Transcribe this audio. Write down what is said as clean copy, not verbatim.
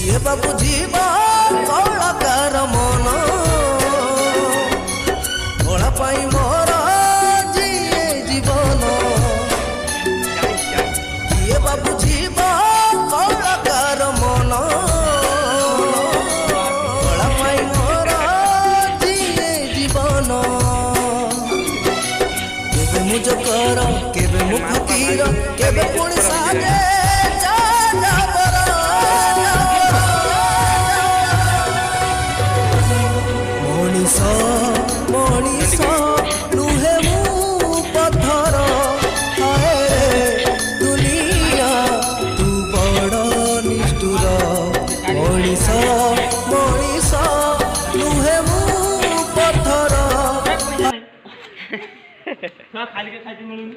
କିଏ ବା ବୁଝିବ କଳାକାର ମନ କଳା ପାଇଁ ମୋର ଯିଏ ଜୀବନ କିଏ ବା ବୁଝିବ କଳାକାର ମନ କଳା ପାଇଁ ମୋର ଯିଏ ଜୀବନ କେବେ ମୁଁ ଜୋକର କେବେ ମୁଁ ଫକୀର କେବେ ପୁଣି ସାଜେ मनीष नुहे मु पत्थर हाय दुनिया तू बड़ निष्ठुर मनीष नुहे मु पत्थर खाली के खाती मिलून